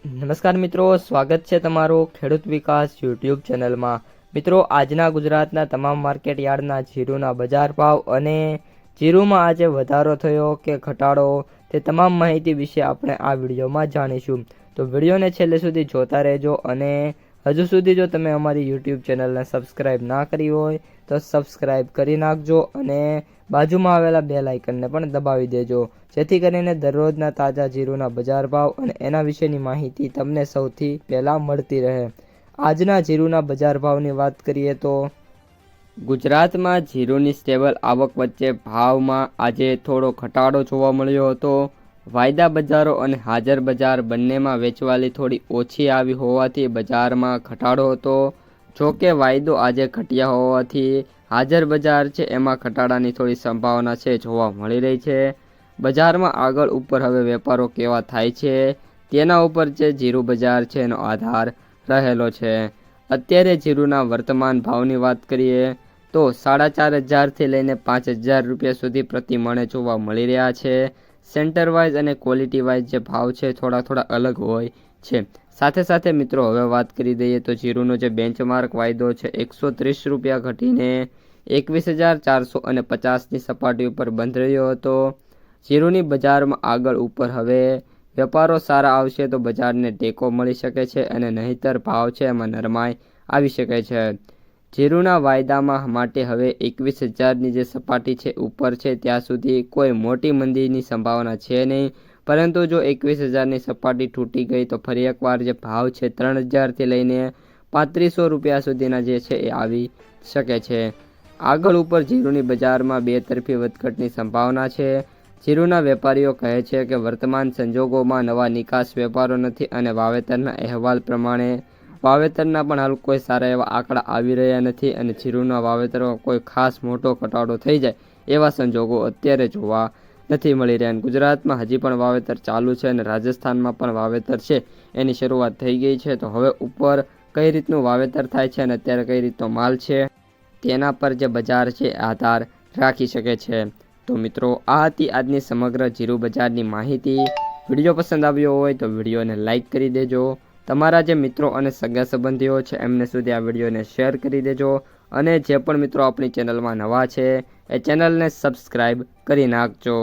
નમસ્કાર મિત્રો, સ્વાગત છે તમારું ખેડૂત વિકાસ યુટ્યુબ ચેનલમાં। મિત્રો, આજના ગુજરાતના તમામ માર્કેટ યાર્ડના જીરુના બજાર ભાવ અને જીરુમાં આજે વધારો થયો કે ઘટાડો તે તમામ માહિતી વિશે આપણે આ વિડીયોમાં જાણીશું। તો વિડીયોને છેલ્લે સુધી જોતા રહેજો અને હજુ સુધી જો તમે અમારી યુટ્યુબ ચેનલને સબસ્ક્રાઈબ ના કરી હોય તો સબસ્ક્રાઈબ કરી નાખજો અને બાજુમાં આવેલા બેલ આઇકનને પણ દબાવી દેજો, જેથી કરીને દરરોજના તાજા જીરુના બજાર ભાવ અને એના વિશેની માહિતી તમને સૌથી પહેલાં મળતી રહે। આજના જીરુના બજાર ભાવની વાત કરીએ તો ગુજરાતમાં જીરુની સ્ટેબલ આવક વચ્ચે ભાવમાં આજે થોડો ઘટાડો જોવા મળ્યો હતો। વાયદા બજારો અને હાજર બજાર બંનેમાં વેચવાલી થોડી ઓછી આવી હોવાથી બજારમાં ઘટાડો હતો। જો કે વાયદો આજે ઘટ્યા હોવાથી હાજર બજાર છે એમાં ઘટાડાની થોડી સંભાવના છે જોવા મળી રહી છે। બજારમાં આગળ ઉપર હવે વેપારો કેવા થાય છે તેના ઉપર જે જીરુ બજાર છે એનો આધાર રહેલો છે। અત્યારે જીરુના વર્તમાન ભાવની વાત કરીએ તો 4,500થી લઈને 5,000 રૂપિયા સુધી પ્રતિ મણે જોવા મળી રહ્યા છે। સેન્ટર વાઇઝ અને ક્વોલિટી વાઇઝ જે ભાવ છે થોડા અલગ હોય છે। સાથે સાથે મિત્રો હવે વાત કરી દઈએ તો જીરુનો જે બેન્ચમાર્ક વાયદો છે 130 રૂપિયા ઘટીને 21,450ની સપાટી ઉપર બંધ રહ્યો હતો। જીરુની બજારમાં આગળ ઉપર હવે વેપારો સારા આવશે તો બજારને ટેકો મળી શકે છે અને નહીંતર ભાવ છે એમાં નરમાઈ આવી શકે છે। જીરુના વાયદામાં માટે હવે 21,000ની જે સપાટી છે ઉપર છે ત્યાં સુધી કોઈ મોટી મંદીની સંભાવના છે નહીં, પરંતુ જો 21,000ની સપાટી તૂટી ગઈ તો ફરી એકવાર જે ભાવ છે 3,000થી લઈને 3,500 રૂપિયા સુધીના જે છે એ આવી શકે છે। આગળ ઉપર જીરુની બજારમાં બે તરફી વધઘટની સંભાવના છે। જીરુના વેપારીઓ કહે છે કે વર્તમાન સંજોગોમાં નવા નિકાસ વેપારો નથી અને વાવેતરના અહેવાલ પ્રમાણે વાવેતરના પણ હાલ કોઈ સારા એવા આંકડા આવી રહ્યા નથી અને જીરુના વાવેતરમાં કોઈ ખાસ મોટો ઘટાડો થઈ જાય એવા સંજોગો અત્યારે જોવા નથી મળી રહ્યા। ગુજરાતમાં હજી પણ વાવેતર ચાલુ છે અને રાજસ્થાનમાં પણ વાવેતર છે એની શરૂઆત થઈ ગઈ છે। તો હવે ઉપર કઈ રીતનું વાવેતર થાય છે અને અત્યારે કઈ રીતનો માલ છે તેના પર જે બજાર છે આધાર રાખી શકે છે। તો મિત્રો, આ હતી આજની સમગ્ર જીરુ બજારની માહિતી। વિડીયો પસંદ આવ્યો હોય તો વિડીયોને લાઇક કરી દેજો, તમારા જે મિત્રો અને સગા સંબંધીઓ છે એમને સુધી આ વિડીયોને શેર કરી દેજો અને જે પણ મિત્રો આપણી ચેનલમાં નવા છે એ ચેનલને સબસ્ક્રાઈબ કરી નાખજો।